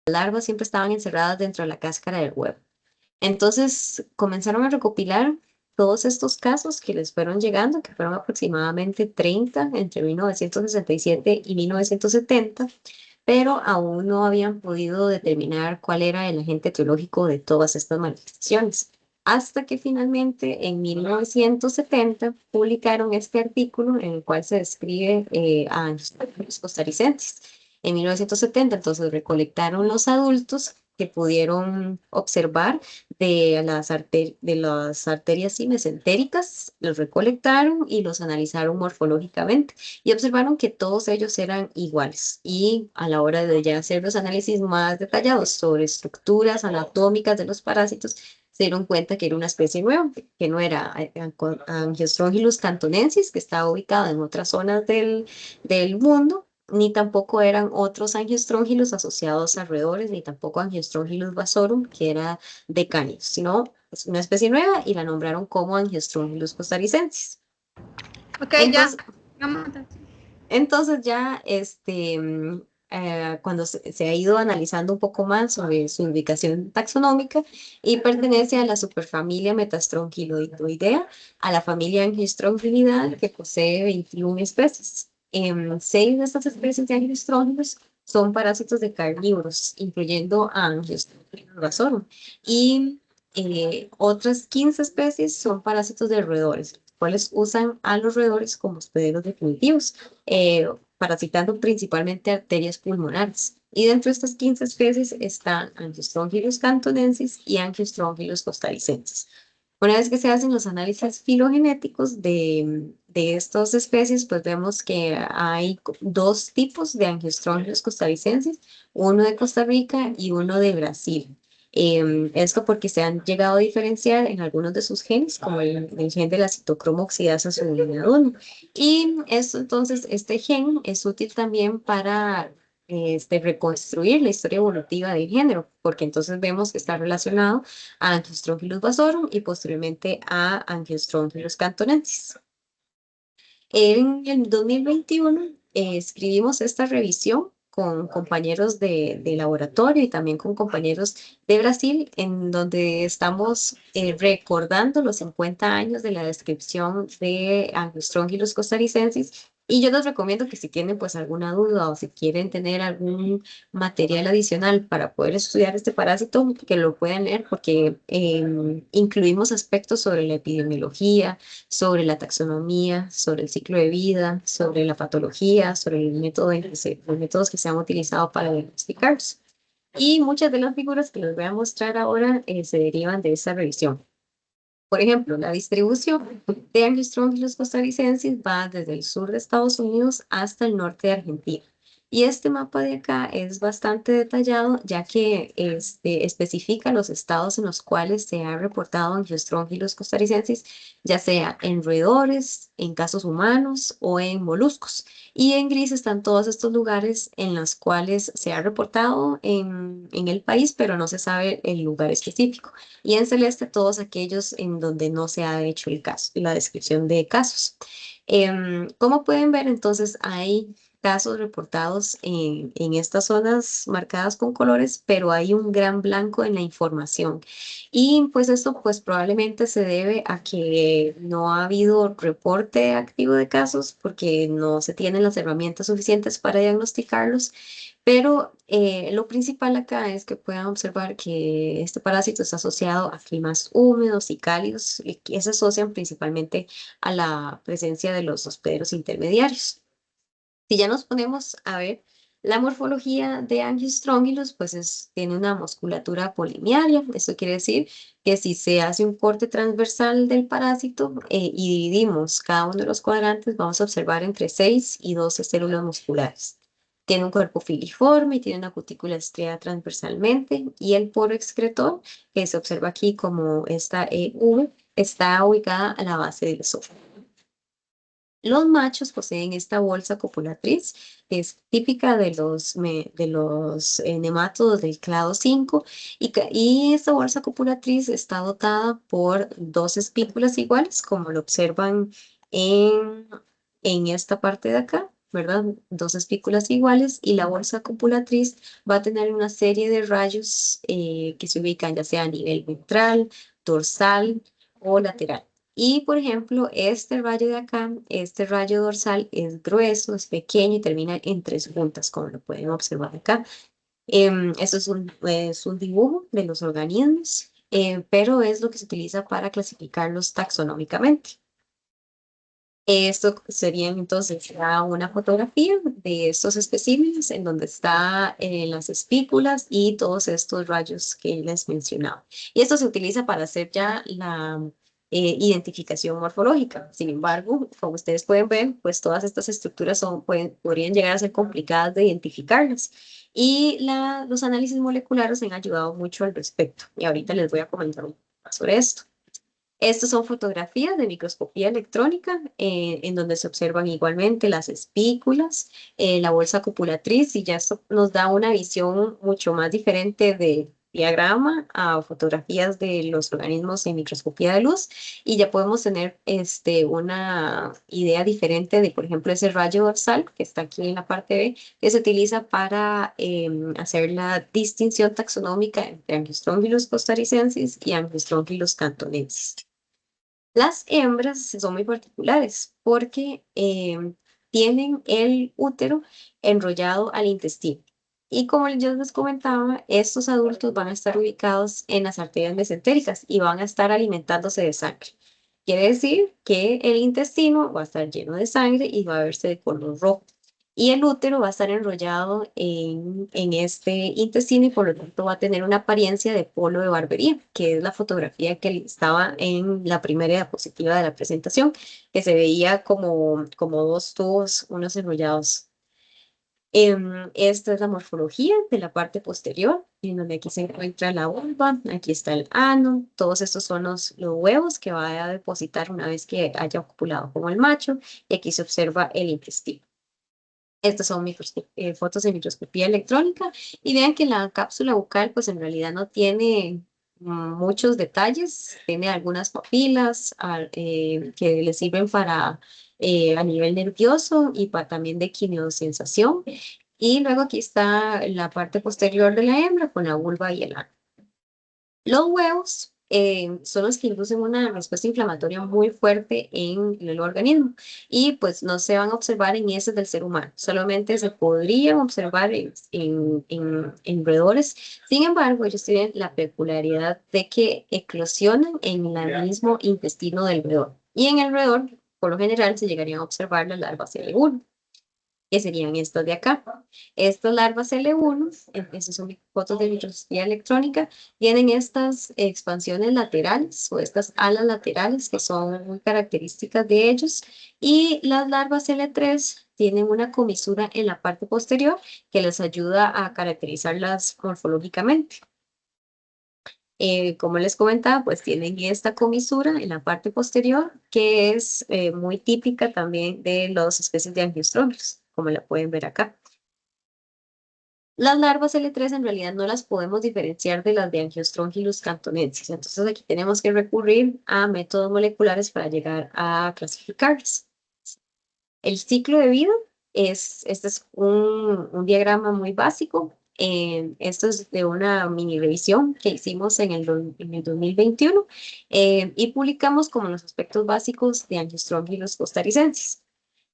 larvas siempre estaban encerradas dentro de la cáscara del huevo. Entonces comenzaron a recopilar todos estos casos que les fueron llegando, que fueron aproximadamente 30 entre 1967 y 1970, pero aún no habían podido determinar cuál era el agente etiológico de todas estas manifestaciones. Hasta que finalmente en 1970 publicaron este artículo en el cual se describe a los costarricenses. En 1970 entonces recolectaron los adultos que pudieron observar de las arterias mesentéricas, los recolectaron y los analizaron morfológicamente y observaron que todos ellos eran iguales. Y a la hora de ya hacer los análisis más detallados sobre estructuras anatómicas de los parásitos, se dieron cuenta que era una especie nueva, que no era Angiostronchilus cantonensis, que estaba ubicado en otras zonas del mundo, ni tampoco eran otros angiostróngilos asociados a roedores, ni tampoco Angiostronchilus vasorum, que era de cánidos, sino es una especie nueva y la nombraron como Angiostronchilus costarricensis. Ok, ya. Entonces, Vamos. entonces ya cuando se ha ido analizando un poco más sobre su ubicación taxonómica y pertenece a la superfamilia Metastronchiloidea, a la familia Angiostronchilidae, que posee 21 especies. 6 de estas especies de angiostróngilos son parásitos de carnívoros, incluyendo a Angiostronchilus rasorum, y otras 15 especies son parásitos de roedores, los cuales usan a los roedores como hospederos definitivos, parasitando principalmente arterias pulmonares. Y dentro de estas 15 especies están Angiostronchilus cantonensis y Angiostronchilus costarricensis. Una vez que se hacen los análisis filogenéticos de estas especies, pues vemos que hay dos tipos de Angiostronchilus costarricensis, uno de Costa Rica y uno de Brasil. Esto porque se han llegado a diferenciar en algunos de sus genes, como el gen de la citocromo oxidasa subunidad 1. Y esto, entonces, este gen es útil también para reconstruir la historia evolutiva del género, porque entonces vemos que está relacionado a Angiostronchilus vasorum y posteriormente a Angiostronchilus cantonensis. En el 2021 escribimos esta revisión con compañeros de laboratorio y también con compañeros de Brasil, en donde estamos recordando los 50 años de la descripción de Angiostronchilus costarricensis. Y yo les recomiendo que si tienen pues alguna duda o si quieren tener algún material adicional para poder estudiar este parásito, que lo puedan leer porque incluimos aspectos sobre la epidemiología, sobre la taxonomía, sobre el ciclo de vida, sobre la patología, sobre el método los métodos que se han utilizado para diagnosticarlos. Y muchas de las figuras que les voy a mostrar ahora se derivan de esta revisión. Por ejemplo, la distribución de Angiostronchilus costarricensis va desde el sur de Estados Unidos hasta el norte de Argentina. Y este mapa de acá es bastante detallado, ya que especifica los estados en los cuales se ha reportado Angiostronchilus costarricensis, ya sea en roedores, en casos humanos o en moluscos. Y en gris están todos estos lugares en los cuales se ha reportado en el país, pero no se sabe el lugar específico. Y en celeste todos aquellos en donde no se ha hecho el caso, la descripción de casos. Como pueden ver, entonces hay casos reportados en estas zonas marcadas con colores, pero hay un gran blanco en la información. Y pues esto pues probablemente se debe a que no ha habido reporte activo de casos porque no se tienen las herramientas suficientes para diagnosticarlos, pero lo principal acá es que puedan observar que este parásito está asociado a climas húmedos y cálidos y que se asocian principalmente a la presencia de los hospederos intermediarios. Si ya nos ponemos a ver la morfología de Angiostronchilus, pues tiene una musculatura polimiaria. Esto quiere decir que si se hace un corte transversal del parásito y dividimos cada uno de los cuadrantes, vamos a observar entre 6 y 12 células musculares. Tiene un cuerpo filiforme y tiene una cutícula estriada transversalmente y el poro excretor, que se observa aquí como esta EV, está ubicada a la base del esófago. Los machos poseen esta bolsa copulatriz, que es típica de los nemátodos del clado 5, y esta bolsa copulatriz está dotada por dos espículas iguales, como lo observan en, en esta parte de acá. ¿verdad? Dos espículas iguales y la bolsa copulatriz va a tener una serie de rayos que se ubican ya sea a nivel ventral, dorsal o lateral. Y por ejemplo, este rayo de acá, este rayo dorsal es grueso, es pequeño y termina en tres puntas, como lo pueden observar acá. Esto es un dibujo de los organismos, pero es lo que se utiliza para clasificarlos taxonómicamente. Esto sería entonces ya una fotografía de estos especímenes en donde está las espículas y todos estos rayos que les mencionaba. Y esto se utiliza para hacer ya la identificación morfológica. Sin embargo, como ustedes pueden ver, pues todas estas estructuras podrían llegar a ser complicadas de identificarlas. Y los análisis moleculares han ayudado mucho al respecto. Y ahorita les voy a comentar un poco más sobre esto. Estas son fotografías de microscopía electrónica en donde se observan igualmente las espículas, la bolsa copulatriz y ya esto nos da una visión mucho más diferente de diagrama a fotografías de los organismos en microscopía de luz y ya podemos tener una idea diferente de, por ejemplo, ese rayo dorsal que está aquí en la parte B, que se utiliza para hacer la distinción taxonómica entre Angiostrongylos costarricensis y Angiostrongylos cantonensis. Las hembras son muy particulares porque tienen el útero enrollado al intestino. Y como yo les comentaba, estos adultos van a estar ubicados en las arterias mesentéricas y van a estar alimentándose de sangre. Quiere decir que el intestino va a estar lleno de sangre y va a verse de color rojo. Y el útero va a estar enrollado en este intestino y por lo tanto va a tener una apariencia de polo de barbería, que es la fotografía que estaba en la primera diapositiva de la presentación, que se veía como dos tubos, unos enrollados. Esta es la morfología de la parte posterior, en donde aquí se encuentra la vulva, aquí está el ano, todos estos son los huevos que va a depositar una vez que haya copulado como el macho, y aquí se observa el intestino. Estas son fotos de microscopía electrónica y vean que la cápsula bucal pues en realidad no tiene muchos detalles, tiene algunas papilas que le sirven para a nivel nervioso y también de quimiosensación. Y luego aquí está la parte posterior de la hembra con la vulva y el ano. Los huevos son los que inducen una respuesta inflamatoria muy fuerte en el organismo y pues no se van a observar en heces del ser humano, solamente se podrían observar en roedores. Sin embargo, ellos tienen la peculiaridad de que eclosionan en el mismo intestino del roedor y en el roedor, por lo general, se llegarían a observar las larvas L1 que serían estas de acá. Estas larvas L1, estas son fotos de microscopía electrónica, tienen estas expansiones laterales o estas alas laterales que son muy características de ellos y las larvas L3 tienen una comisura en la parte posterior que les ayuda a caracterizarlas morfológicamente. Como les comentaba, pues tienen esta comisura en la parte posterior que es muy típica también de las especies de angiostrómeros, como la pueden ver acá. Las larvas L3 en realidad no las podemos diferenciar de las de Angiostrongylos cantonensis, entonces aquí tenemos que recurrir a métodos moleculares para llegar a clasificarlas. El ciclo de vida este es un diagrama muy básico. Esto es de una mini revisión que hicimos en el 2021 y publicamos como los aspectos básicos de Angiostrongylos costarricensis.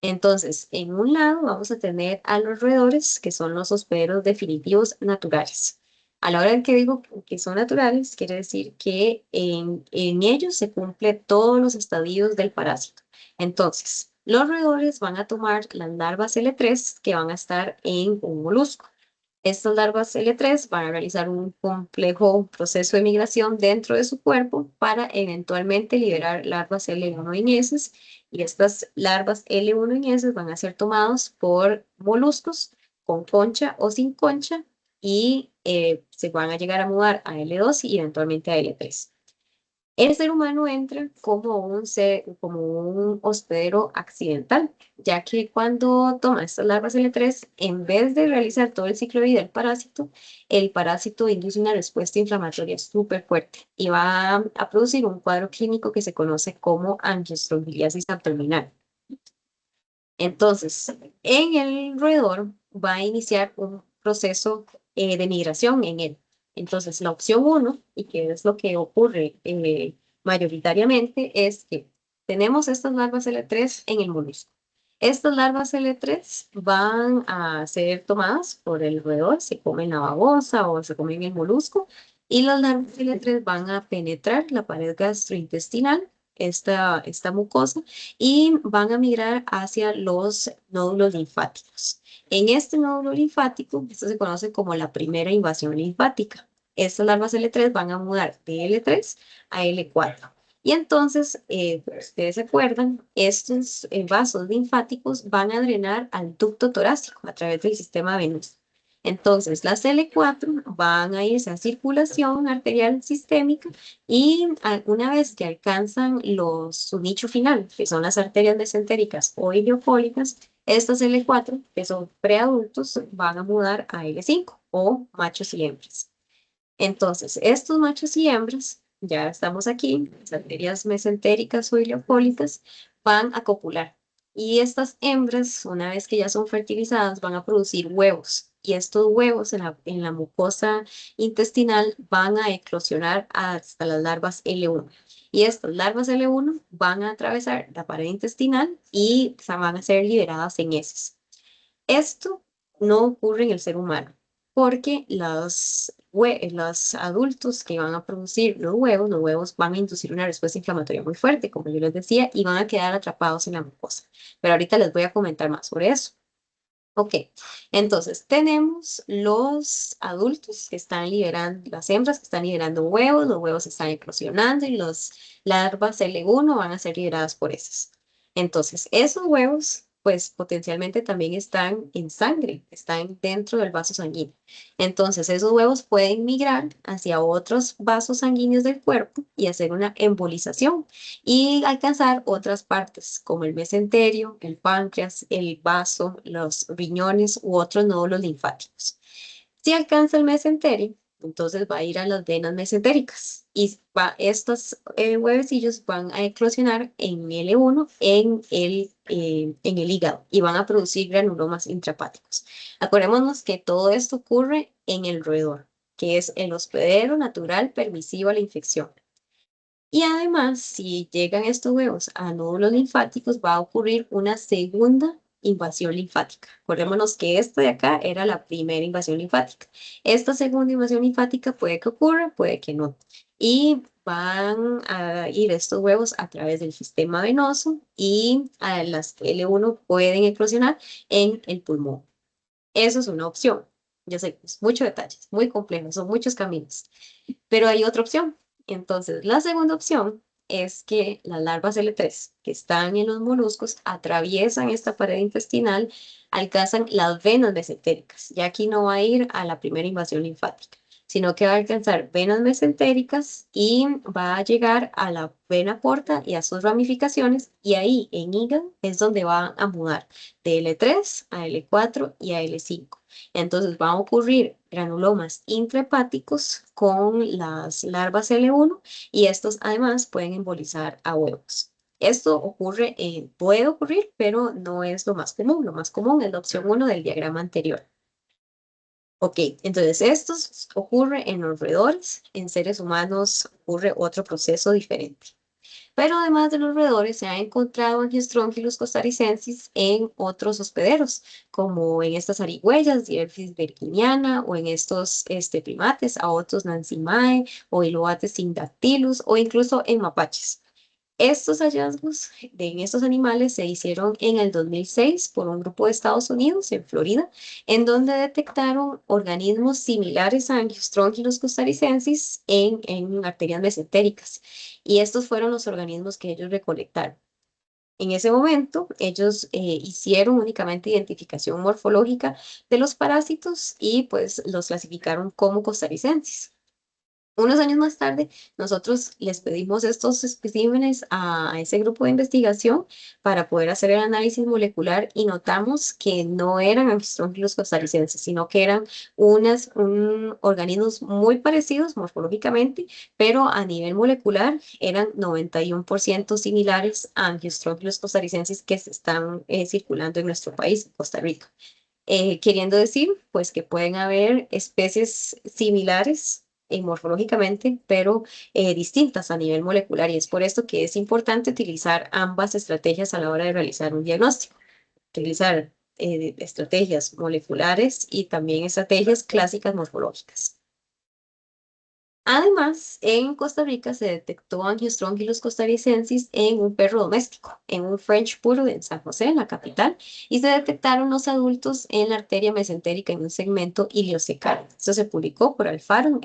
Entonces, en un lado vamos a tener a los roedores, que son los hospederos definitivos naturales. A la hora en que digo que son naturales, quiere decir que en ellos se cumplen todos los estadios del parásito. Entonces, los roedores van a tomar las larvas L3 que van a estar en un molusco. Estas larvas L3 van a realizar un complejo proceso de migración dentro de su cuerpo para eventualmente liberar larvas L1 en heces y estas larvas L1 en heces van a ser tomados por moluscos con concha o sin concha y se van a llegar a mudar a L2 y eventualmente a L3. El ser humano entra como un hospedero accidental, ya que cuando toma estas larvas L3, en vez de realizar todo el ciclo de vida del parásito, el parásito induce una respuesta inflamatoria súper fuerte y va a producir un cuadro clínico que se conoce como angiostrongiliasis abdominal. Entonces, en el roedor va a iniciar un proceso de migración en él. Entonces, la opción uno, y que es lo que ocurre mayoritariamente, es que tenemos estas larvas L3 en el molusco. Estas larvas L3 van a ser tomadas por el roedor, se comen la babosa o se comen el molusco, y las larvas L3 van a penetrar la pared gastrointestinal, esta mucosa, y van a migrar hacia los nódulos linfáticos. En este nódulo linfático, esto se conoce como la primera invasión linfática. Estas larvas L3 van a mudar de L3 a L4. Y entonces, ustedes se acuerdan, estos vasos linfáticos van a drenar al ducto torácico a través del sistema venoso. Entonces, las L4 van a irse a circulación arterial sistémica y una vez que alcanzan su nicho final, que son las arterias mesentéricas o ileofólicas, estas L4, que son preadultos, van a mudar a L5 o machos y hembras. Entonces, estos machos y hembras, ya estamos aquí, las arterias mesentéricas o ileofólicas, van a copular. Y estas hembras, una vez que ya son fertilizadas, van a producir huevos. Y estos huevos en la mucosa intestinal van a eclosionar hasta las larvas L1. Y estas larvas L1 van a atravesar la pared intestinal y van a ser liberadas en heces. Esto no ocurre en el ser humano, porque los adultos que van a producir los huevos van a inducir una respuesta inflamatoria muy fuerte, como yo les decía, y van a quedar atrapados en la mucosa. Pero ahorita les voy a comentar más sobre eso. Ok, entonces tenemos los adultos que están liberando, las hembras que están liberando huevos, los huevos están eclosionando y las larvas L1 van a ser liberadas por esas. Entonces, esos huevos, pues potencialmente también están en sangre, están dentro del vaso sanguíneo. Entonces, esos huevos pueden migrar hacia otros vasos sanguíneos del cuerpo y hacer una embolización y alcanzar otras partes como el mesenterio, el páncreas, el vaso, los riñones u otros nódulos linfáticos. Si alcanza el mesenterio, entonces va a ir a las venas mesentéricas y estos huevecillos van a eclosionar en L1 en el hígado y van a producir granulomas intrahepáticos. Acordémonos que todo esto ocurre en el roedor, que es el hospedero natural permisivo a la infección. Y además, si llegan estos huevos a nódulos linfáticos, va a ocurrir una segunda invasión linfática. Acordémonos que esta de acá era la primera invasión linfática. Esta segunda invasión linfática puede que ocurra, puede que no. Y van a ir estos huevos a través del sistema venoso y a las L1 pueden eclosionar en el pulmón. Eso es una opción. Ya sé, es muchos detalles, muy complejos, son muchos caminos. Pero hay otra opción. Entonces, la segunda opción es que las larvas L3 que están en los moluscos atraviesan esta pared intestinal, alcanzan las venas mesentéricas. Ya aquí no va a ir a la primera invasión linfática, sino que va a alcanzar venas mesentéricas y va a llegar a la vena porta y a sus ramificaciones, y ahí en hígado es donde va a mudar de L3 a L4 y a L5. Entonces van a ocurrir granulomas intrahepáticos con las larvas L1 y estos además pueden embolizar a huevos. Esto puede ocurrir, pero no es lo más común. Lo más común es la opción 1 del diagrama anterior. Ok, entonces esto ocurre en los roedores, en seres humanos ocurre otro proceso diferente. Pero además de los roedores, se ha encontrado Angiostrongylus costarricensis en otros hospederos, como en estas zarigüeyas, Dielphis virginiana, o en estos primates, a otros Nancymae, o Ilobates syndactylus, o incluso en mapaches. Estos hallazgos en estos animales se hicieron en el 2006 por un grupo de Estados Unidos, en Florida, en donde detectaron organismos similares a Angiostrongylus costarricensis en arterias mesentéricas. Y estos fueron los organismos que ellos recolectaron. En ese momento, ellos hicieron únicamente identificación morfológica de los parásitos y pues los clasificaron como costarricenses. Unos años más tarde, nosotros les pedimos estos especímenes a ese grupo de investigación para poder hacer el análisis molecular y notamos que no eran Angistrongylus costarricenses, sino que eran organismos muy parecidos morfológicamente, pero a nivel molecular eran 91% similares a Angistrongylus costarricenses que se están circulando en nuestro país, Costa Rica. Queriendo decir, pues que pueden haber especies similares morfológicamente, pero distintas a nivel molecular. Y es por esto que es importante utilizar ambas estrategias a la hora de realizar un diagnóstico. Utilizar estrategias moleculares y también estrategias clásicas morfológicas. Además, en Costa Rica se detectó Angiostrongylos costarricensis en un perro doméstico, en un French Poodle en San José, en la capital, y se detectaron los adultos en la arteria mesentérica en un segmento iliocecal. Esto se publicó por Alfaro,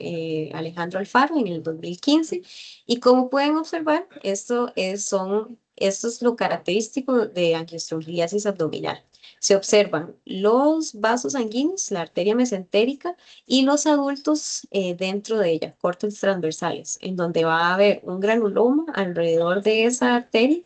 Alejandro Alfaro, en el 2015, y como pueden observar, esto es lo característico de angiostrongiasis abdominal. Se observan los vasos sanguíneos, la arteria mesentérica, y los adultos dentro de ella, cortes transversales, en donde va a haber un granuloma alrededor de esa arteria,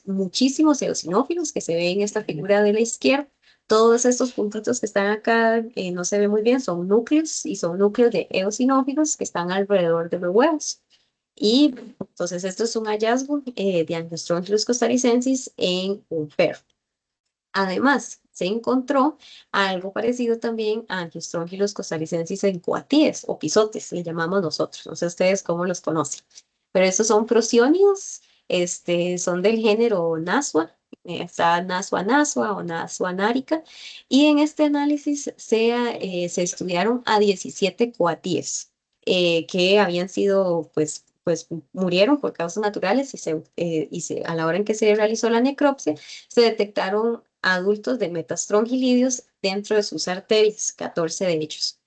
muchísimos eosinófilos que se ven en esta figura de la izquierda. Todos estos puntitos que están acá no se ven muy bien, son núcleos y son núcleos de eosinófilos que están alrededor de los huevos. Y entonces esto es un hallazgo de Angiostrongylos costarricensis en un perro. Además, se encontró algo parecido también a Angiostrongylos costarricensis en coatíes o pisotes, le llamamos nosotros. No sé ustedes cómo los conocen. Pero estos son prosiónidos, son del género Nasua, está Nasua nasua o Nasua nárica, y en este análisis se estudiaron a 17 coatíes que habían sido, pues murieron por causas naturales a la hora en que se realizó la necropsia, se detectaron adultos de metastrongilidios dentro de sus arterias, 14 de ellos.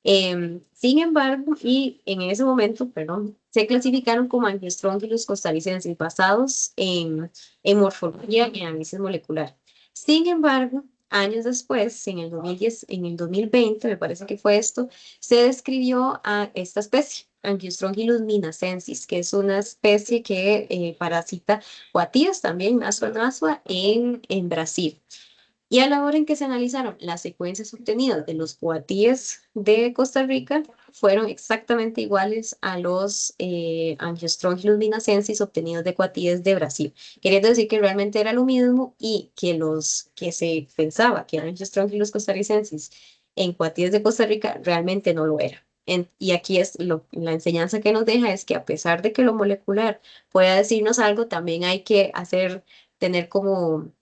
Sin embargo, y en ese momento, perdón, se clasificaron como Angiostrongylos costarricensis basados en morfología y análisis molecular. Sin embargo, años después, en el 2010, en el 2020, me parece que fue esto, se describió a esta especie, Angiostrongylos minacensis, que es una especie que parasita coatíes también, Nasua nasua, en Brasil. Y a la hora en que se analizaron las secuencias obtenidas de los coatíes de Costa Rica, fueron exactamente iguales a los Angiostrongylos minacensis obtenidos de coatíes de Brasil, queriendo decir que realmente era lo mismo y que los que se pensaba que eran Angiostrongylos costarricensis en coatíes de Costa Rica realmente no lo era. Y aquí la enseñanza que nos deja es que a pesar de que lo molecular pueda decirnos algo, también hay que tener como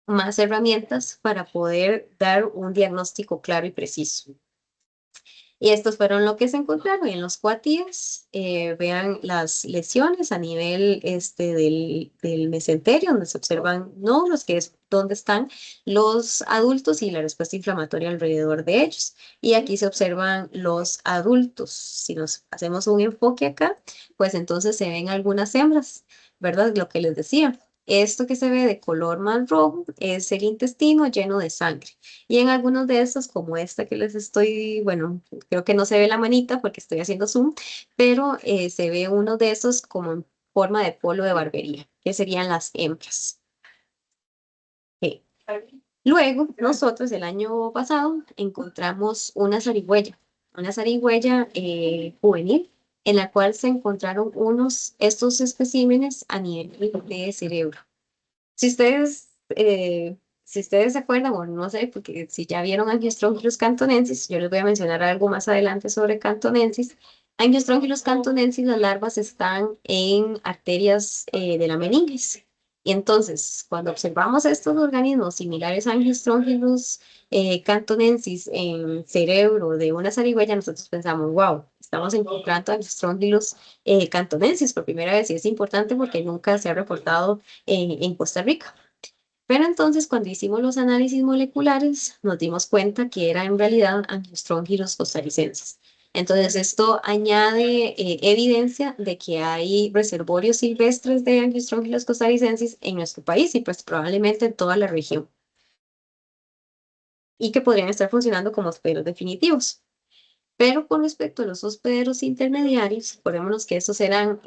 más herramientas para poder dar un diagnóstico claro y preciso. Y estos fueron lo que se encontraron en los coatíes. Vean las lesiones a nivel del mesenterio, donde se observan nódulos, que es donde están los adultos y la respuesta inflamatoria alrededor de ellos. Y aquí se observan los adultos. Si nos hacemos un enfoque acá, pues entonces se ven algunas hembras, ¿verdad? Lo que les decía. Esto que se ve de color más rojo es el intestino lleno de sangre. Y en algunos de estos, como esta que les estoy, bueno, creo que no se ve la manita porque estoy haciendo zoom, pero se ve uno de esos como en forma de polo de barbería, que serían las hembras. Ok. Luego, nosotros el año pasado encontramos una zarigüeya juvenil, en la cual se encontraron estos especímenes a nivel de cerebro. Si ustedes, si ustedes se acuerdan, o no sé, porque si ya vieron Angiostrongylos cantonensis, yo les voy a mencionar algo más adelante sobre cantonensis. Angiostrongylos cantonensis, las larvas están en arterias de la meninges. Y entonces, cuando observamos estos organismos similares a Angiostrongylos cantonensis en cerebro de una zarigüeya, nosotros pensamos, wow, estamos encontrando Angiostrongylos cantonensis por primera vez y es importante porque nunca se ha reportado en Costa Rica. Pero entonces, cuando hicimos los análisis moleculares, nos dimos cuenta que era en realidad Angiostrongylos costarricensis. Entonces, esto añade evidencia de que hay reservorios silvestres de Angiostrongylos costarricensis en nuestro país y pues probablemente en toda la región. Y que podrían estar funcionando como hospederos definitivos. Pero con respecto a los hospederos intermediarios, acordémonos que estos eran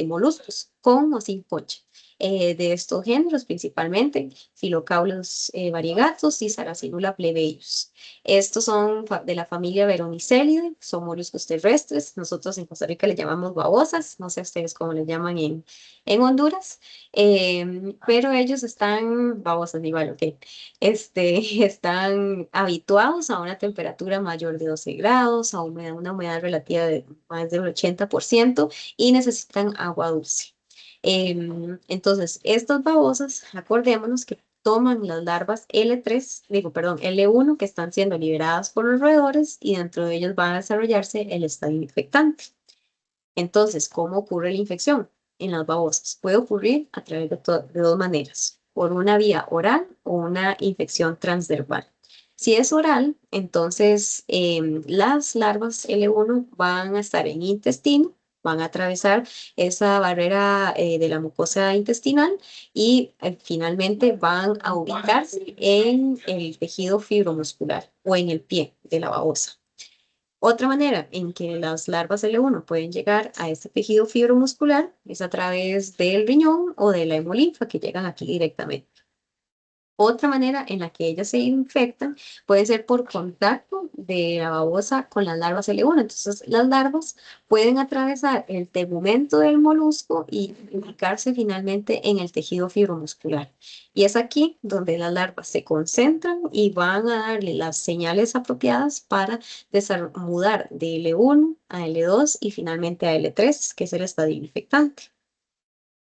moluscos con o sin concha. De estos géneros, principalmente Phyllocaulus variegatus y Saracinula plebeius. Estos son de la familia Veronicelidae, son moluscos terrestres. Nosotros en Costa Rica le llamamos babosas, no sé ustedes cómo le llaman en Honduras, pero ellos están, babosas igual, ok, están habituados a una temperatura mayor de 12 grados, a una humedad relativa de más del 80% y necesitan agua dulce. Entonces, estas babosas, acordémonos que toman las larvas L3, digo, perdón, L1 que están siendo liberadas por los roedores y dentro de ellos va a desarrollarse el estadio infectante. Entonces, ¿cómo ocurre la infección en las babosas? Puede ocurrir a través de dos maneras, por una vía oral o una infección transdermal. Si es oral, entonces las larvas L1 van a estar en intestino, van a atravesar esa barrera de la mucosa intestinal y finalmente van a ubicarse en el tejido fibromuscular o en el pie de la babosa. Otra manera en que las larvas L1 pueden llegar a este tejido fibromuscular es a través del riñón o de la hemolinfa que llegan aquí directamente. Otra manera en la que ellas se infectan puede ser por contacto de la babosa con las larvas L1. Entonces, las larvas pueden atravesar el tegumento del molusco y ubicarse finalmente en el tejido fibromuscular. Y es aquí donde las larvas se concentran y van a darle las señales apropiadas para mudar de L1 a L2 y finalmente a L3, que es el estadio infectante.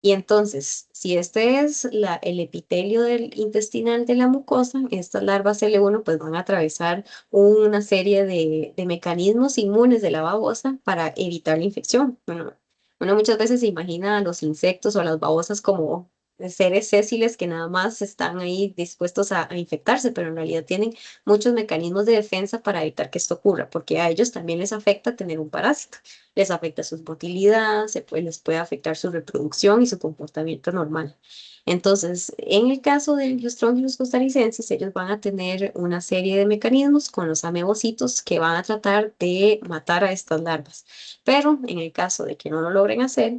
Y entonces, si este es el epitelio del intestinal de la mucosa, estas larvas L1 pues van a atravesar una serie de mecanismos inmunes de la babosa para evitar la infección. Bueno, uno muchas veces se imagina a los insectos o a las babosas como seres sésiles que nada más están ahí dispuestos a infectarse, pero en realidad tienen muchos mecanismos de defensa para evitar que esto ocurra, porque a ellos también les afecta tener un parásito, les afecta su motilidad, les puede afectar su reproducción y su comportamiento normal. Entonces, en el caso de Angiostrongius costarricensis, ellos van a tener una serie de mecanismos con los amebocitos que van a tratar de matar a estas larvas. Pero en el caso de que no lo logren hacer,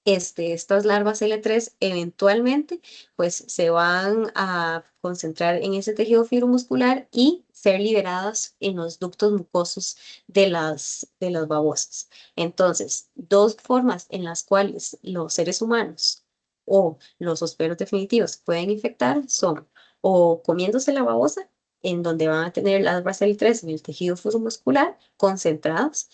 estas larvas L3 eventualmente pues se van a concentrar en ese tejido fibromuscular y ser liberadas en los ductos mucosos de las babosas. Entonces, dos formas en las cuales los seres humanos o los hospederos definitivos pueden infectar son o comiéndose la babosa, en donde van a tener las larvas L3 en el tejido fibromuscular concentradas,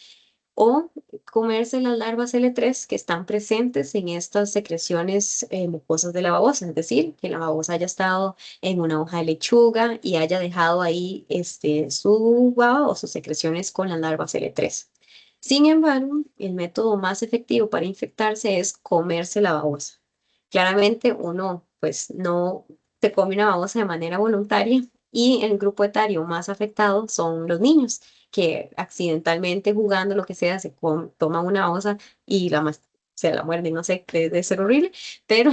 o comerse las larvas L3 que están presentes en estas secreciones mucosas de la babosa, es decir, que la babosa haya estado en una hoja de lechuga y haya dejado ahí su baba o sus secreciones con las larvas L3. Sin embargo, el método más efectivo para infectarse es comerse la babosa. Claramente uno pues no se come una babosa de manera voluntaria y el grupo etario más afectado son los niños que accidentalmente jugando, lo que sea, toman una osa y se la muerden, no sé, debe ser horrible, pero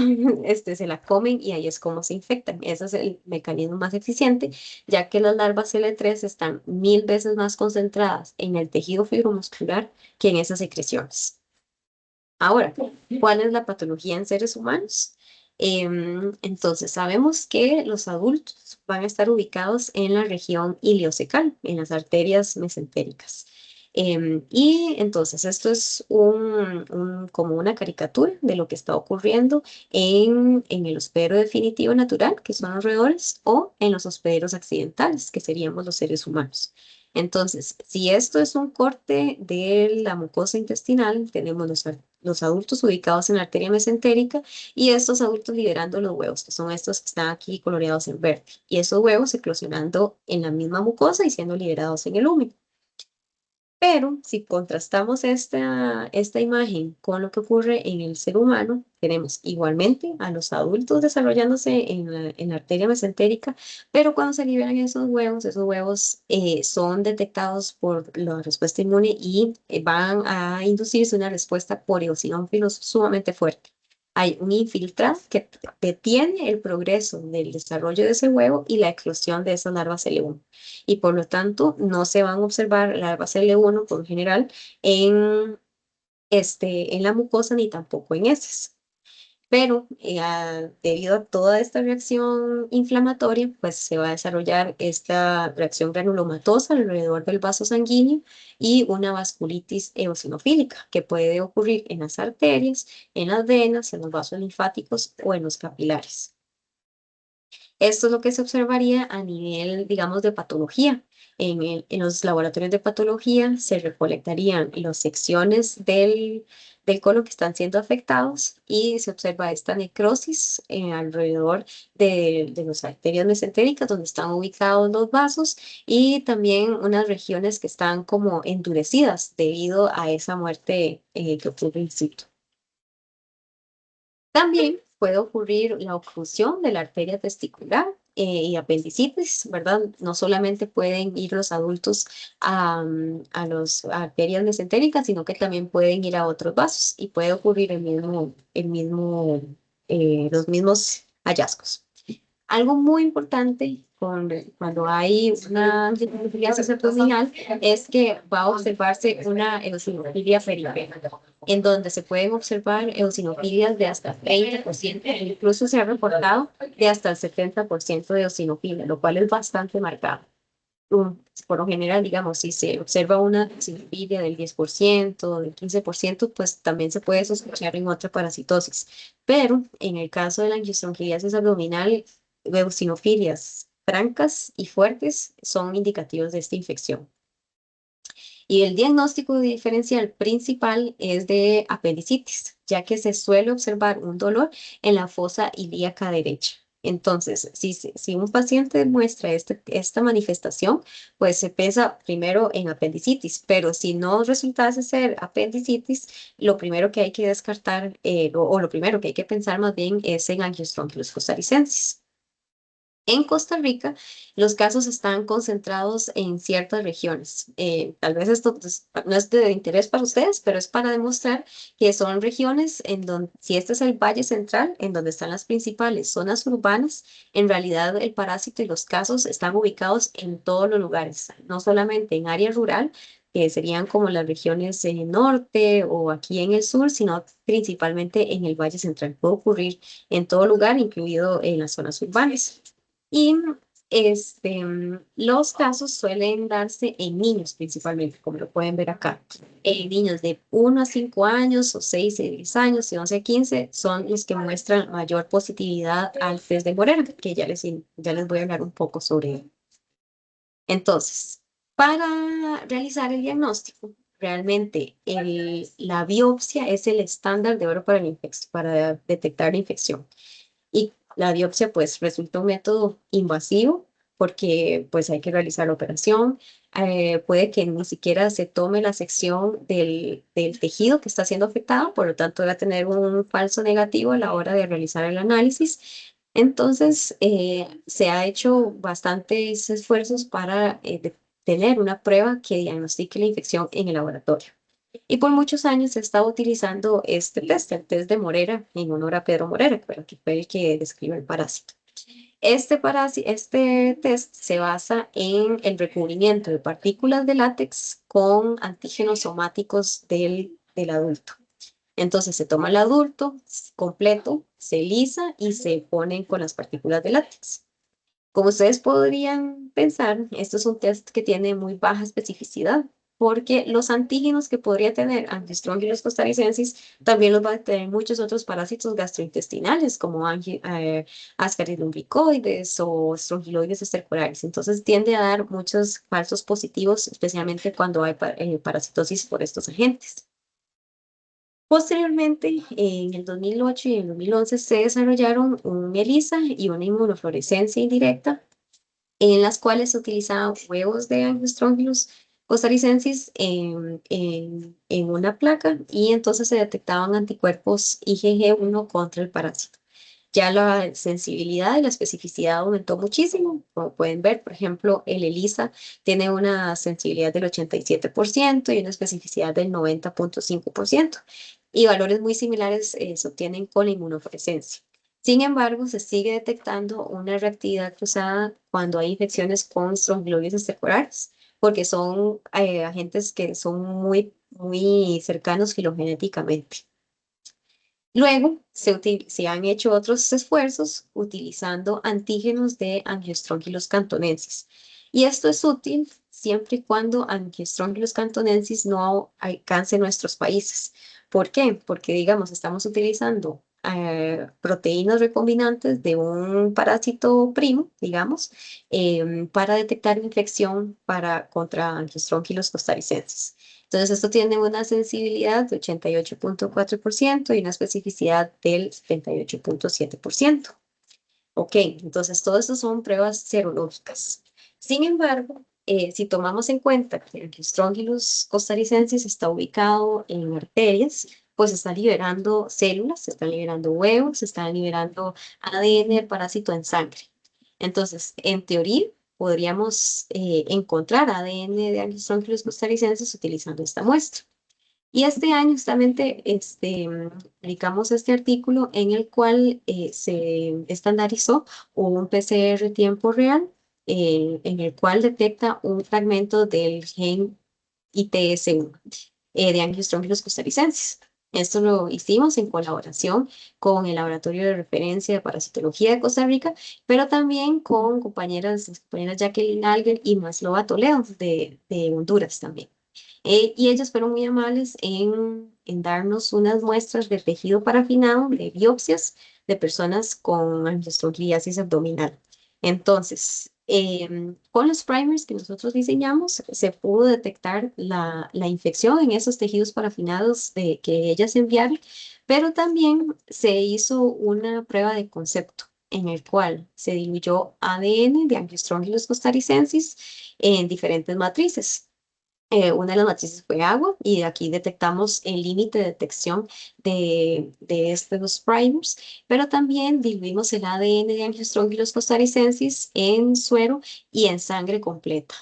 se la comen y ahí es como se infectan. Ese es el mecanismo más eficiente, ya que las larvas L3 están 1000 veces más concentradas en el tejido fibromuscular que en esas secreciones. Ahora, ¿cuál es la patología en seres humanos? Entonces, sabemos que los adultos van a estar ubicados en la región iliocecal, en las arterias mesentéricas. Y entonces, esto es como una caricatura de lo que está ocurriendo en el hospedero definitivo natural, que son los roedores, o en los hospederos accidentales, que seríamos los seres humanos. Entonces, si esto es un corte de la mucosa intestinal, tenemos los adultos ubicados en la arteria mesentérica y estos adultos liberando los huevos, que son estos que están aquí coloreados en verde. Y esos huevos eclosionando en la misma mucosa y siendo liberados en el úmero. Pero si contrastamos esta imagen con lo que ocurre en el ser humano, tenemos igualmente a los adultos desarrollándose en la arteria mesentérica, pero cuando se liberan esos huevos son detectados por la respuesta inmune y van a inducirse una respuesta por eosinófilos sumamente fuerte. hay un infiltrado que detiene el progreso del desarrollo de ese huevo y la eclosión de esas larvas L1. Y por lo tanto, no se van a observar larvas L1 por lo general en, en la mucosa ni tampoco en heces. Pero debido a toda esta reacción inflamatoria, pues se va a desarrollar esta reacción granulomatosa alrededor del vaso sanguíneo y una vasculitis eosinofílica que puede ocurrir en las arterias, en las venas, en los vasos linfáticos o en los capilares. Esto es lo que se observaría a nivel, digamos, de patología. En los laboratorios de patología se recolectarían las secciones del colon que están siendo afectados y se observa esta necrosis alrededor de las arterias mesentéricas donde están ubicados los vasos y también unas regiones que están como endurecidas debido a esa muerte que ocurre in situ. También puede ocurrir la oclusión de la arteria testicular y apendicitis, ¿verdad? No solamente pueden ir los adultos a las arterias mesentéricas, sino que también pueden ir a otros vasos y puede ocurrir los mismos hallazgos. Algo muy importante cuando hay una eosinofilia abdominal es que va a observarse una eosinofilia periférica, en donde se pueden observar eosinofilias de hasta 30%, e incluso se ha reportado de hasta el 70% de eosinofilia, lo cual es bastante marcado. Por lo general, digamos, si se observa una eosinofilia del 10%, del 15%, pues también se puede sospechar en otra parasitosis. Pero en el caso de la angiostronkiliasis abdominal, eosinofilias francas y fuertes son indicativos de esta infección. Y el diagnóstico diferencial principal es de apendicitis, ya que se suele observar un dolor en la fosa ilíaca derecha. Entonces, si un paciente muestra esta manifestación, pues se piensa primero en apendicitis, pero si no resultase ser apendicitis, lo primero que hay que descartar, o lo primero que hay que pensar más bien es en Angiostrongylus fusaricensis. En Costa Rica, los casos están concentrados en ciertas regiones. Tal vez esto no es de interés para ustedes, pero es para demostrar que son regiones en donde, si este es el Valle Central, en donde están las principales zonas urbanas, en realidad el parásito y los casos están ubicados en todos los lugares, no solamente en área rural, que serían como las regiones en el norte o aquí en el sur, sino principalmente en el Valle Central. Puede ocurrir en todo lugar, incluido en las zonas urbanas. Y los casos suelen darse en niños principalmente, como lo pueden ver acá. En niños de 1 a 5 años, o 6 a 10 años, y 11 a 15 son los que muestran mayor positividad al test de Morera, que ya les voy a hablar un poco sobre él. Entonces, para realizar el diagnóstico, realmente la biopsia es el estándar de oro para detectar la infección. Y la biopsia pues resulta un método invasivo porque pues hay que realizar la operación. Puede que ni siquiera se tome la sección del tejido que está siendo afectado, por lo tanto va a tener un falso negativo a la hora de realizar el análisis. Entonces, se ha hecho bastantes esfuerzos para tener una prueba que diagnostique la infección en el laboratorio. Y por muchos años se estaba utilizando este test, el test de Morera, en honor a Pedro Morera, pero que fue el que describió el parásito. Este test se basa en el recubrimiento de partículas de látex con antígenos somáticos del adulto. Entonces se toma el adulto completo, se lisa y se ponen con las partículas de látex. Como ustedes podrían pensar, esto es un test que tiene muy baja especificidad, porque los antígenos que podría tener Angiostrongylus costarricensis también los va a tener muchos otros parásitos gastrointestinales, como Ascaris lumbricoides o Strongyloides stercoralis. Entonces tiende a dar muchos falsos positivos, especialmente cuando hay parasitosis por estos agentes. Posteriormente, en el 2008 y en el 2011 se desarrollaron un ELISA y una inmunofluorescencia indirecta en las cuales se utilizaban huevos de Angiostrongylos costarricensis en una placa y entonces se detectaban anticuerpos IgG1 contra el parásito. Ya la sensibilidad y la especificidad aumentó muchísimo. Como pueden ver, por ejemplo, el ELISA tiene una sensibilidad del 87% y una especificidad del 90.5%. y valores muy similares se obtienen con la inmunofluorescencia. Sin embargo, se sigue detectando una reactividad cruzada cuando hay infecciones con estrongiloides esteculares, porque son agentes que son muy cercanos filogenéticamente. Luego, se han hecho otros esfuerzos utilizando antígenos de Angiostronchylus cantonensis. Y esto es útil siempre y cuando Angiostronchylus cantonensis no alcance nuestros países. ¿Por qué? Porque, digamos, estamos utilizando proteínas recombinantes de un parásito primo, digamos, para detectar infección contra Angiostronchylus costarricensis. Entonces, esto tiene una sensibilidad de 88,4% y una especificidad del 78,7%. Ok, entonces todo esto son pruebas serológicas. Sin embargo, si tomamos en cuenta que el Strongylus costarricensis está ubicado en arterias, pues está liberando células, se están liberando huevos, se están liberando ADN del parásito en sangre. Entonces, en teoría, podríamos encontrar ADN de Strongylus costarricensis utilizando esta muestra. Y este año justamente publicamos este artículo en el cual se estandarizó un PCR tiempo real en el cual detecta un fragmento del gen ITS1 de Angiostronchylus costarricensis. Esto lo hicimos en colaboración con el Laboratorio de Referencia de Parasitología de Costa Rica, pero también con las compañeras Jacqueline Alger y Maslova Toledo de Honduras también. Y ellos fueron muy amables en darnos unas muestras de tejido parafinado de biopsias de personas con angiostrogliasis abdominal. Entonces, con los primers que nosotros diseñamos, se pudo detectar la infección en esos tejidos parafinados que ellas enviaron, pero también se hizo una prueba de concepto en el cual se diluyó ADN de Angiostronchylus costarricensis en diferentes matrices. Una de las matrices fue agua y aquí detectamos el límite de detección de estos primers, pero también diluimos el ADN de Angiostronchylus costarricensis en suero y en sangre completa.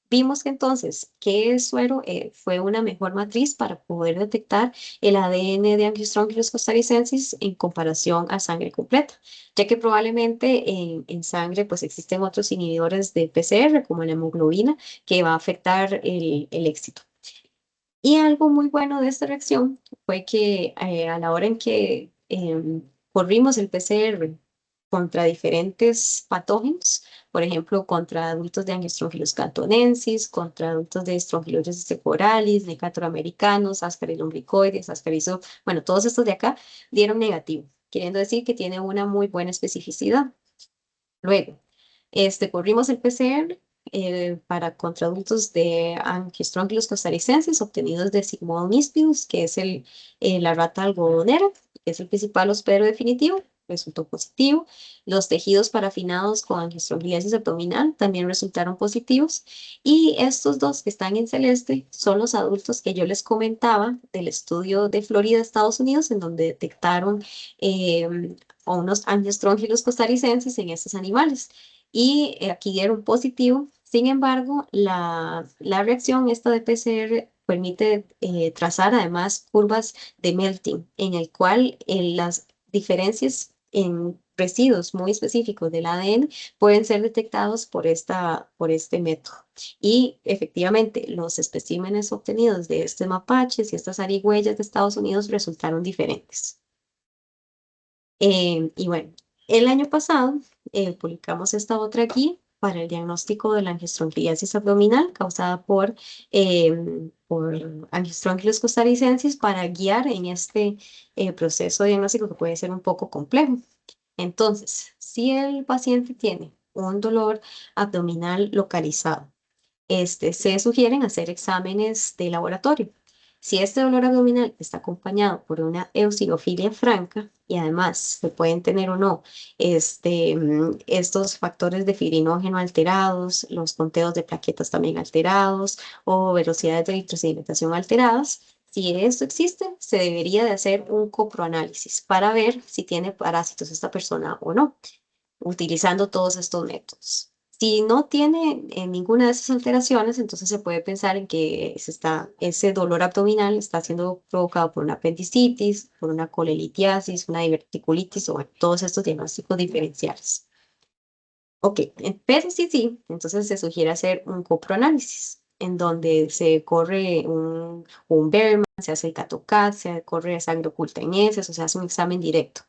Vimos que entonces que el suero fue una mejor matriz para poder detectar el ADN de Angiostronchylus costarricensis en comparación a sangre completa, ya que probablemente en sangre pues existen otros inhibidores de PCR como la hemoglobina que va a afectar el éxito. Y algo muy bueno de esta reacción fue que a la hora en que corrimos el PCR contra diferentes patógenos, por ejemplo, contra adultos de Angiostronchylus cantonensis, contra adultos de Strongyloides estephoralis, Necator americanos, Ascaris lumbricoides, Ascaris, bueno, todos estos de acá dieron negativo, queriendo decir que tiene una muy buena especificidad. Luego, corrimos el PCR para contra adultos de Angiostronchylus costarricensis obtenidos de Sigmoid nispidus, que es la rata algodonera, que es el principal hospedero definitivo, resultó positivo. Los tejidos parafinados con angiostrongilosis abdominal también resultaron positivos. Y estos dos que están en celeste son los adultos que yo les comentaba del estudio de Florida, Estados Unidos, en donde detectaron a unos Angiostronchylus costarricensis en estos animales. Y aquí dieron positivo. Sin embargo, la reacción esta de PCR permite trazar además curvas de melting, en el cual las diferencias en residuos muy específicos del ADN pueden ser detectados por este método. Y efectivamente, los especímenes obtenidos de estos mapaches y estas zarigüeyas de Estados Unidos resultaron diferentes. Y bueno, el año pasado publicamos esta otra guía para el diagnóstico de la angiostronquiasis abdominal causada por Angiostronchylus costarricensis para guiar en este proceso diagnóstico que puede ser un poco complejo. Entonces, si el paciente tiene un dolor abdominal localizado, se sugieren hacer exámenes de laboratorio. Si este dolor abdominal está acompañado por una eosinofilia franca y además se pueden tener o no estos factores de fibrinógeno alterados, los conteos de plaquetas también alterados o velocidades de eritrosedimentación alteradas, si esto existe, se debería de hacer un coproanálisis para ver si tiene parásitos esta persona o no, utilizando todos estos métodos. Si no tiene ninguna de esas alteraciones, entonces se puede pensar en que ese dolor abdominal está siendo provocado por una apendicitis, por una colelitiasis, una diverticulitis o bueno, todos estos diagnósticos diferenciales. Ok, pero sí, entonces se sugiere hacer un coproanálisis en donde se corre un Berman, se hace el CAT-OCAT, se corre sangre oculta en heces, o sea, hace un examen directo.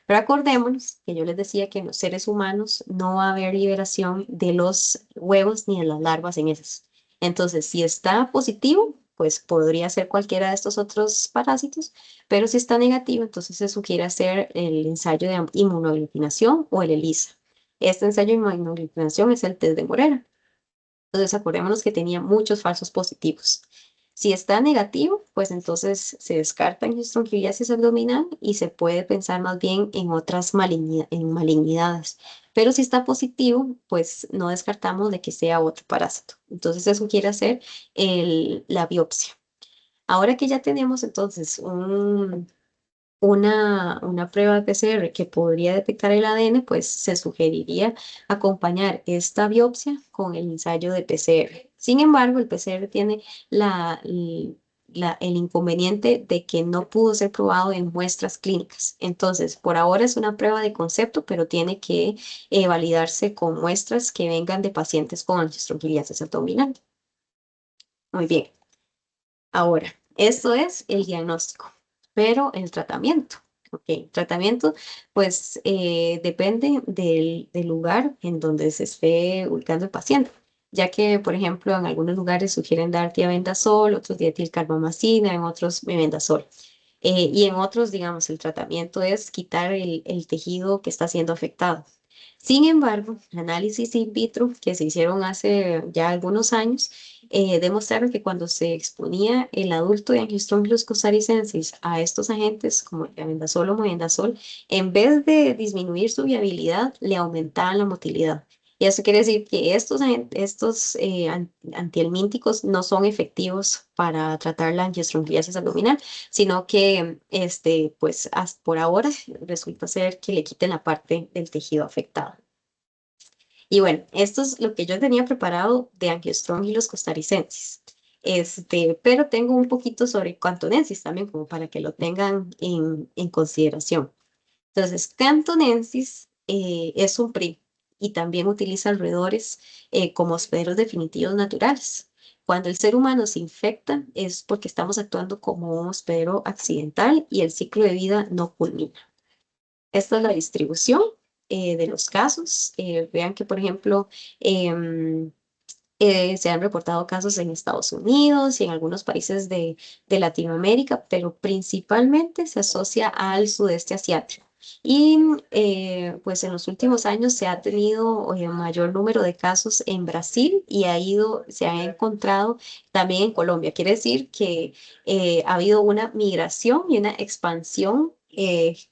Pero acordémonos que yo les decía que en los seres humanos no va a haber liberación de los huevos ni de las larvas en heces. Entonces, si está positivo, pues podría ser cualquiera de estos otros parásitos, pero si está negativo, entonces se sugiere hacer el ensayo de inmunoglutinación o el ELISA. Este ensayo de inmunoglutinación es el test de Morera. Entonces, acordémonos que tenía muchos falsos positivos. Si está negativo, pues entonces se descarta en estrongiliasis abdominal y se puede pensar más bien en otras malignidades. Pero si está positivo, pues no descartamos de que sea otro parásito. Entonces se sugiere hacer la biopsia. Ahora que ya tenemos entonces una prueba de PCR que podría detectar el ADN, pues se sugeriría acompañar esta biopsia con el ensayo de PCR. Sin embargo, el PCR tiene el inconveniente de que no pudo ser probado en muestras clínicas. Entonces, por ahora es una prueba de concepto, pero tiene que validarse con muestras que vengan de pacientes con angiostroquiliasis abdominal. Muy bien. Ahora, esto es el diagnóstico, pero el tratamiento. Ok, tratamiento, pues depende del lugar en donde se esté ubicando el paciente, ya que, por ejemplo, en algunos lugares sugieren dar tiabendazol, otros dietilcarbamazina, en otros mebendazol. Y en otros, digamos, el tratamiento es quitar el tejido que está siendo afectado. Sin embargo, análisis in vitro que se hicieron hace ya algunos años demostraron que cuando se exponía el adulto de Angiostrongylus costarricensis a estos agentes como el albendazol o mebendazol, en vez de disminuir su viabilidad, le aumentaban la motilidad. Y eso quiere decir que estos antihelmínticos no son efectivos para tratar la angiostrongiliasis abdominal, sino que pues por ahora resulta ser que le quiten la parte del tejido afectado. Y bueno, esto es lo que yo tenía preparado de Angiostrongylus costarricensis. Pero tengo un poquito sobre Cantonensis también, como para que lo tengan en consideración. Entonces, Cantonensis es un PRI y también utiliza alrededores como hospederos definitivos naturales. Cuando el ser humano se infecta es porque estamos actuando como un hospedero accidental y el ciclo de vida no culmina. Esta es la distribución de los casos. Vean que, por ejemplo, em, se han reportado casos en Estados Unidos y en algunos países de Latinoamérica, pero principalmente se asocia al sudeste asiático. Y pues en los últimos años se ha tenido mayor número de casos en Brasil y se ha encontrado también en Colombia. Quiere decir que ha habido una migración y una expansión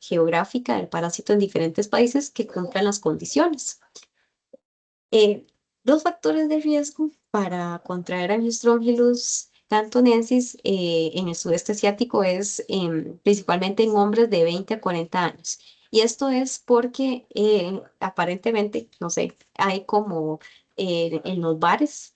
geográfica del parásito en diferentes países que cumplan las condiciones. Eh, Dos factores de riesgo para contraer Angiostrongylus cantonensis en el sudeste asiático es principalmente en hombres de 20 a 40 años. Y esto es porque aparentemente, no sé, hay como en los bares,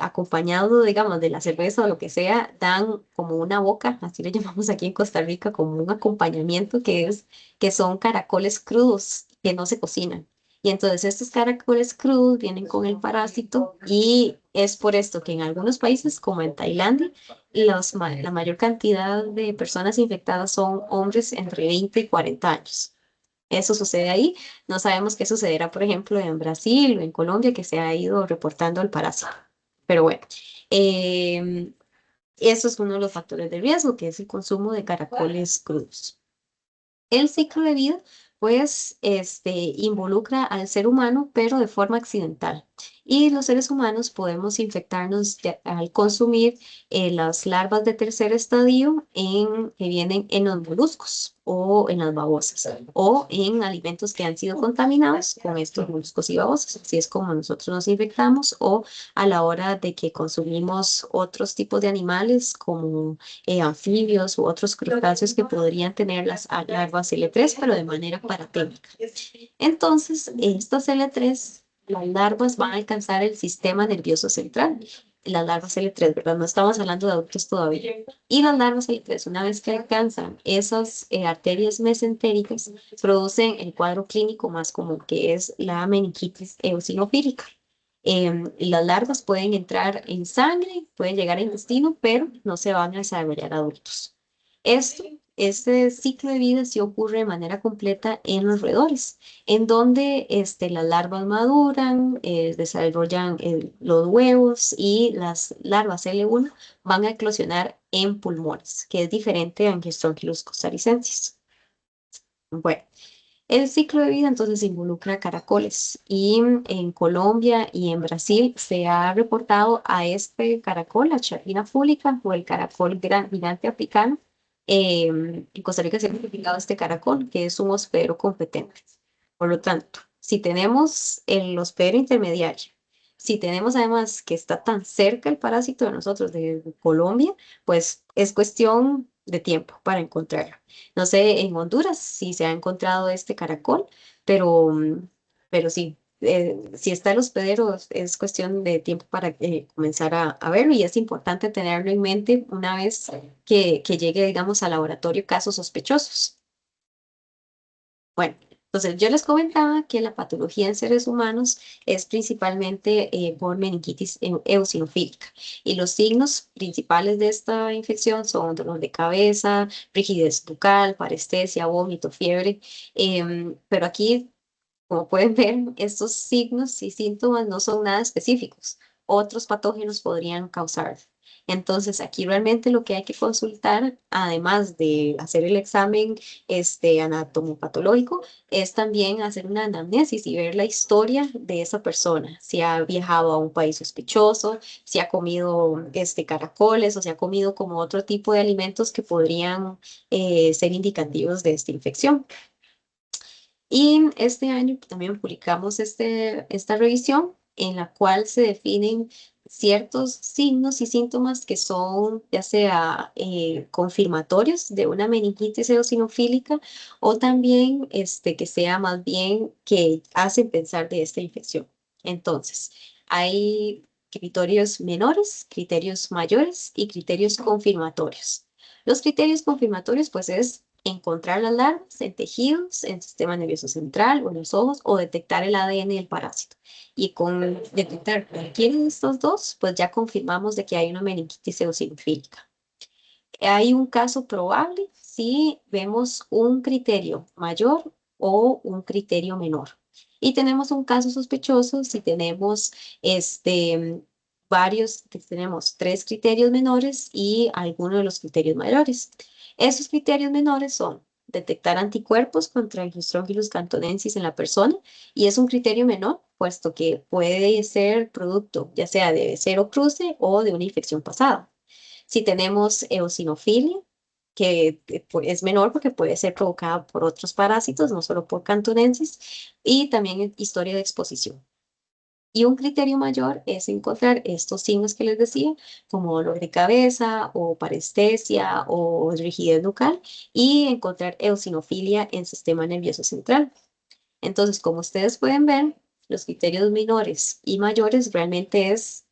acompañado, digamos, de la cerveza o lo que sea, dan como una boca, así le llamamos aquí en Costa Rica, como un acompañamiento que son caracoles crudos que no se cocinan. Y entonces estos caracoles crudos vienen con el parásito y es por esto que en algunos países, como en Tailandia, la mayor cantidad de personas infectadas son hombres entre 20 y 40 años. Eso sucede ahí. No sabemos qué sucederá, por ejemplo, en Brasil o en Colombia, que se ha ido reportando el parásito. Pero bueno, eso es uno de los factores de riesgo, que es el consumo de caracoles crudos. El ciclo de vida, pues, involucra al ser humano, pero de forma accidental. Y los seres humanos podemos infectarnos al consumir las larvas de tercer estadio que vienen en los moluscos o en las babosas o en alimentos que han sido contaminados con estos moluscos y babosas. Así es como nosotros nos infectamos o a la hora de que consumimos otros tipos de animales como anfibios u otros crustáceos que podrían tener las larvas L3, pero de manera paratémica. Entonces, estas L3 las larvas van a alcanzar el sistema nervioso central, las larvas L3, ¿verdad? No estamos hablando de adultos todavía. Y las larvas L3, una vez que alcanzan esas arterias mesentéricas, producen el cuadro clínico más común, que es la meningitis eosinofílica. Las larvas pueden entrar en sangre, pueden llegar al intestino, pero no se van a desarrollar adultos. Este ciclo de vida sí ocurre de manera completa en los roedores, en donde las larvas maduran, desarrollan los huevos y las larvas L1 van a eclosionar en pulmones, que es diferente a Angiostrongylus costarricensis. Bueno, el ciclo de vida entonces involucra caracoles y en Colombia y en Brasil se ha reportado a este caracol, la charquina fúlica o el caracol gigante africano. En Costa Rica se ha identificado este caracol, que es un hospedero competente. Por lo tanto, si tenemos el hospedero intermediario, si tenemos además que está tan cerca el parásito de nosotros, de Colombia, pues es cuestión de tiempo para encontrarlo. No sé, en Honduras sí se ha encontrado este caracol, pero, pero sí, si está el hospedero es cuestión de tiempo para comenzar a verlo y es importante tenerlo en mente una vez que llegue, digamos, al laboratorio casos sospechosos. Bueno, entonces yo les comentaba que la patología en seres humanos es principalmente por meningitis eosinofílica y los signos principales de esta infección son dolor de cabeza, rigidez bucal, parestesia, vómito, fiebre, pero aquí, como pueden ver, estos signos y síntomas no son nada específicos. Otros patógenos podrían causar. Entonces, aquí realmente lo que hay que consultar, además de hacer el examen anatomopatológico, es también hacer una anamnesis y ver la historia de esa persona. Si ha viajado a un país sospechoso, si ha comido caracoles o si ha comido como otro tipo de alimentos que podrían ser indicativos de esta infección. Y este año también publicamos esta revisión en la cual se definen ciertos signos y síntomas que son ya sea confirmatorios de una meningitis eosinofílica o también que sea más bien que hacen pensar de esta infección. Entonces, hay criterios menores, criterios mayores y criterios confirmatorios. Los criterios confirmatorios, pues, es encontrar las larvas en tejidos, en el sistema nervioso central o en los ojos, o detectar el ADN del parásito. Y con detectar cualquiera de estos dos, pues ya confirmamos de que hay una meningitis eosinofílica. Hay un caso probable si vemos un criterio mayor o un criterio menor. Y tenemos un caso sospechoso si tenemos tenemos tres criterios menores y alguno de los criterios mayores. Esos criterios menores son detectar anticuerpos contra el Strongylus cantonensis en la persona y es un criterio menor, puesto que puede ser producto ya sea de serocruce o de una infección pasada. Si tenemos eosinofilia, que es menor porque puede ser provocada por otros parásitos, no solo por cantonensis, y también historia de exposición. Y un criterio mayor es encontrar estos signos que les decía, como dolor de cabeza o parestesia o rigidez bucal, y encontrar eosinofilia en sistema nervioso central. Entonces, como ustedes pueden ver, los criterios menores y mayores realmente es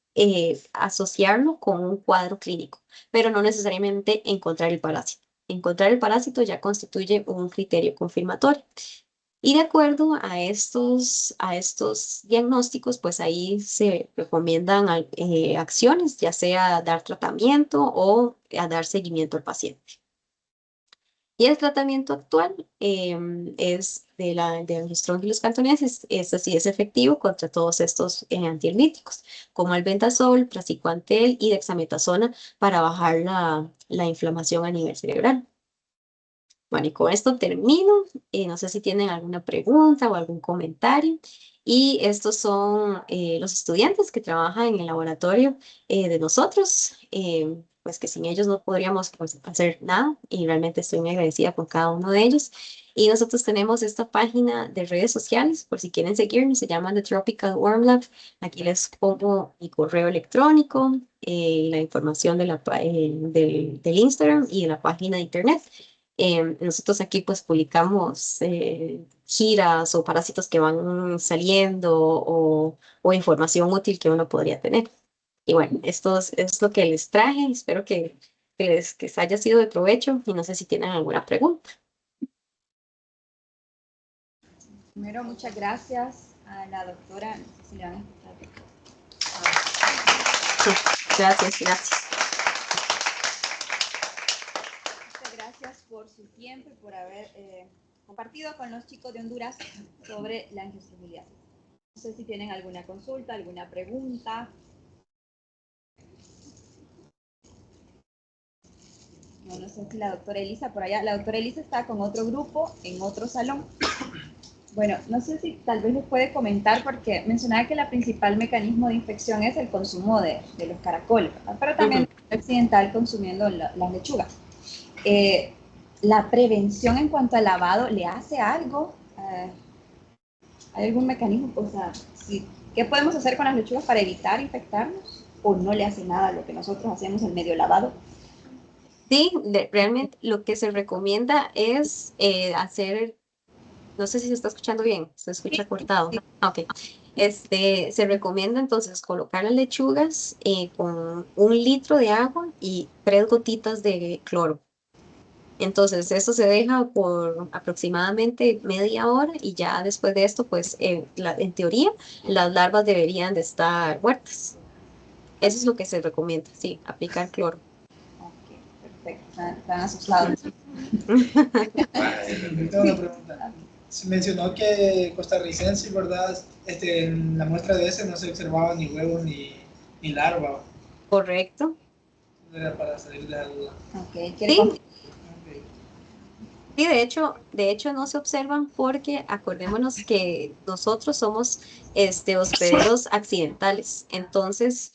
asociarlo con un cuadro clínico, pero no necesariamente encontrar el parásito. Encontrar el parásito ya constituye un criterio confirmatorio. Y de acuerdo a estos diagnósticos, pues ahí se recomiendan acciones, ya sea dar tratamiento o a dar seguimiento al paciente. Y el tratamiento actual es de los Strongylos cantonenses. Este sí es efectivo contra todos estos antihelmínticos, como el bendazol, praziquantel y dexametasona para bajar la inflamación a nivel cerebral. Bueno, y con esto termino. No sé si tienen alguna pregunta o algún comentario. Y estos son los estudiantes que trabajan en el laboratorio de nosotros, pues que sin ellos no podríamos pues, hacer nada y realmente estoy muy agradecida por cada uno de ellos. Y nosotros tenemos esta página de redes sociales, por si quieren seguirnos, se llama The Tropical Worm Lab. Aquí les pongo mi correo electrónico, la información de del Instagram y de la página de internet. Nosotros aquí pues publicamos giras o parásitos que van saliendo o información útil que uno podría tener. Y bueno, es lo que les traje. Espero que les haya sido de provecho y no sé si tienen alguna pregunta. Primero, muchas gracias a la doctora. No sé si le van a escuchar. Gracias, gracias. Muchas gracias por su tiempo y por haber compartido con los chicos de Honduras sobre la angiospermiliasis. No sé si tienen alguna consulta, alguna pregunta. No sé si la doctora Elisa por allá. La doctora Elisa está con otro grupo en otro salón. Bueno, no sé si tal vez les puede comentar porque mencionaba que el principal mecanismo de infección es el consumo de los caracoles, ¿verdad? Pero también accidental consumiendo las lechugas. ¿La prevención en cuanto al lavado le hace algo? ¿Hay algún mecanismo? O sea, ¿qué podemos hacer con las lechugas para evitar infectarnos? ¿O no le hace nada lo que nosotros hacemos el medio lavado? Sí, realmente lo que se recomienda es hacer, no sé si se está escuchando bien, se escucha cortado. Ok. Se recomienda entonces colocar las lechugas con 1 litro de agua y 3 gotitas de cloro. Entonces, eso se deja por aproximadamente media hora y ya después de esto, pues en teoría, las larvas deberían de estar muertas. Eso es lo que se recomienda, sí, aplicar cloro. Ok, perfecto. Están asustados. Tengo una pregunta. Se mencionó que costarricense, ¿verdad? En la muestra de ese no se observaba ni huevo ni larva. Correcto. Era para salir de la duda. Ok, Sí, Okay. sí, de hecho no se observan porque acordémonos que nosotros somos hospederos accidentales. Entonces,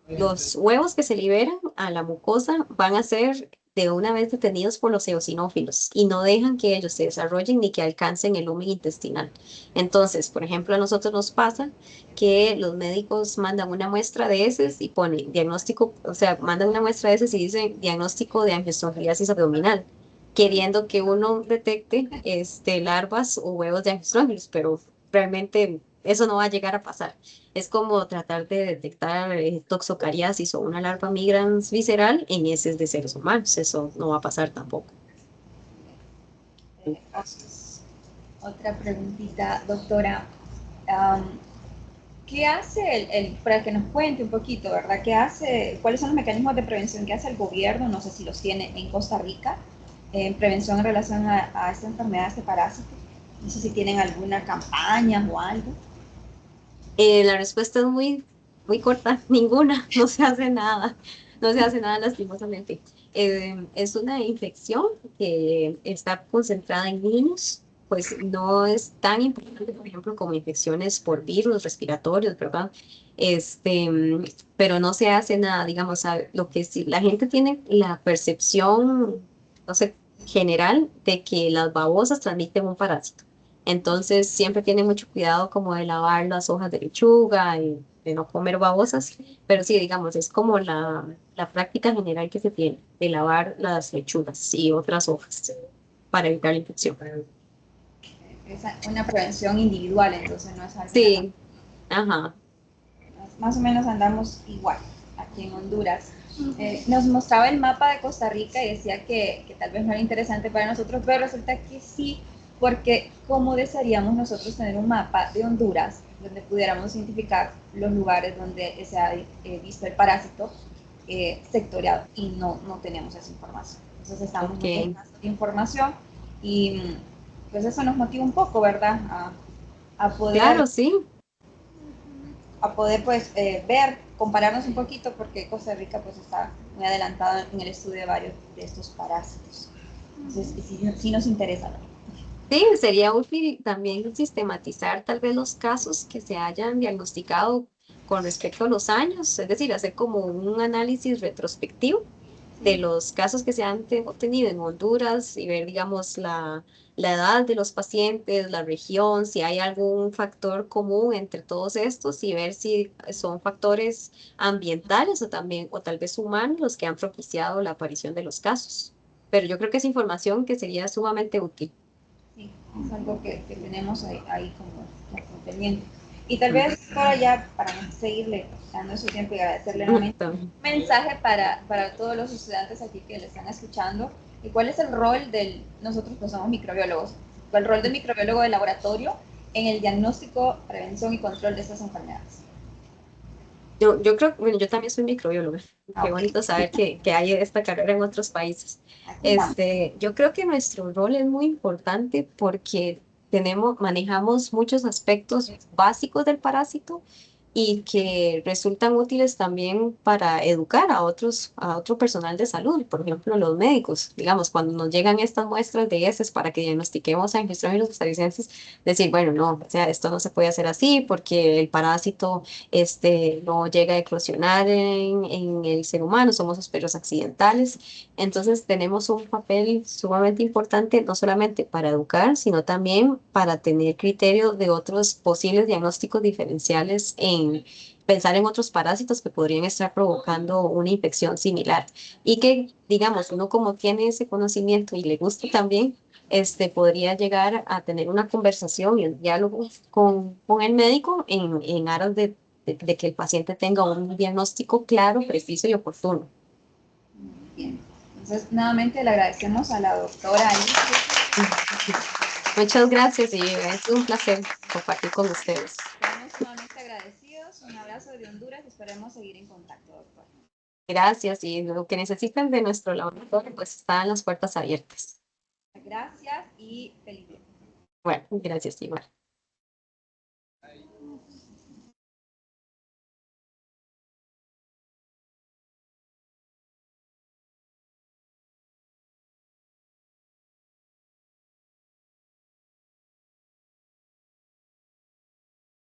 los huevos que se liberan a la mucosa van a ser de una vez detenidos por los eosinófilos y no dejan que ellos se desarrollen ni que alcancen el lumen intestinal. Entonces, por ejemplo, a nosotros nos pasa que los médicos mandan una muestra de heces y ponen diagnóstico, o sea, mandan una muestra de heces y dicen diagnóstico de angiospermiliasis abdominal, queriendo que uno detecte larvas o huevos de angiostrófilos, pero realmente eso no va a llegar a pasar. Es como tratar de detectar toxocariasis o una larva migrans visceral en heces de seres humanos. Eso no va a pasar tampoco. Gracias. Otra preguntita, doctora. ¿Qué hace para que nos cuente un poquito, ¿verdad? ¿Qué hace, cuáles son los mecanismos de prevención que hace el gobierno? No sé si los tiene en Costa Rica, en prevención en relación a esta enfermedad, este parásito. No sé si tienen alguna campaña o algo. La respuesta es muy corta, ninguna, no se hace nada, no se hace nada lastimosamente. Es una infección que está concentrada en niños, pues no es tan importante, por ejemplo, como infecciones por virus respiratorios, ¿verdad? Este, mm, pero no se hace nada, digamos, lo que sí, la gente tiene la percepción, no sé, general de que las babosas transmiten un parásito. Entonces siempre tiene mucho cuidado como de lavar las hojas de lechuga y de no comer babosas, pero sí, digamos, es como la práctica general que se tiene de lavar las lechugas y otras hojas para evitar la infección. Es una prevención individual, entonces no es alguna campaña. Sí, ajá. Más o menos andamos igual aquí en Honduras. Nos mostraba el mapa de Costa Rica y decía que tal vez no era interesante para nosotros, pero resulta que sí, porque ¿cómo desearíamos nosotros tener un mapa de Honduras donde pudiéramos identificar los lugares donde se ha visto el parásito sectoriado? Y no tenemos esa información. Entonces estamos Ok. buscando información y pues eso nos motiva un poco, ¿verdad? A poder Claro, sí. pues ver, compararnos un poquito porque Costa Rica pues está muy adelantado en el estudio de varios de estos parásitos. Entonces sí nos interesa, ¿no? Sí, sería útil también sistematizar tal vez los casos que se hayan diagnosticado con respecto a los años, es decir, hacer como un análisis retrospectivo de los casos que se han tenido en Honduras y ver, digamos, la edad de los pacientes, la región, si hay algún factor común entre todos estos y ver si son factores ambientales o también, o tal vez humanos los que han propiciado la aparición de los casos. pero yo creo que es información que sería sumamente útil. Sí, es algo que tenemos ahí como pendiente. Y tal vez para ya, para no seguirle dando su tiempo y agradecerle nuevamente, un mensaje para todos los estudiantes aquí que le están escuchando. ¿Y cuál es el rol del, nosotros pues somos microbiólogos, el rol del microbiólogo de laboratorio en el diagnóstico, prevención y control de estas enfermedades? Yo creo, bueno, yo también soy microbióloga. Qué Ok, bonito saber que hay esta carrera en otros países. aquí estamos. Yo creo que nuestro rol es muy importante porque manejamos muchos aspectos básicos del parásito y que resultan útiles también para educar a otro personal de salud, por ejemplo, los médicos. Digamos, cuando nos llegan estas muestras de heces para que diagnostiquemos a Angiostrón y los costarricenses, decir, bueno, no, o sea, esto no se puede hacer así porque el parásito no llega a eclosionar en el ser humano, somos hospederos accidentales. Entonces tenemos un papel sumamente importante, no solamente para educar, sino también para tener criterio de otros posibles diagnósticos diferenciales en pensar en otros parásitos que podrían estar provocando una infección similar. Y que, digamos, uno como tiene ese conocimiento y le gusta también, podría llegar a tener una conversación y un diálogo con el médico en aras de que el paciente tenga un diagnóstico claro, preciso y oportuno. Muy bien. Entonces, nuevamente le agradecemos a la doctora Alicia. Muchas gracias y es un placer compartir con ustedes. Estamos sumamente agradecidos. Un abrazo de Honduras. Esperemos seguir en contacto, doctor. Gracias y lo que necesiten de nuestro laboratorio, pues están las puertas abiertas. Gracias y feliz día. Bueno, gracias igual.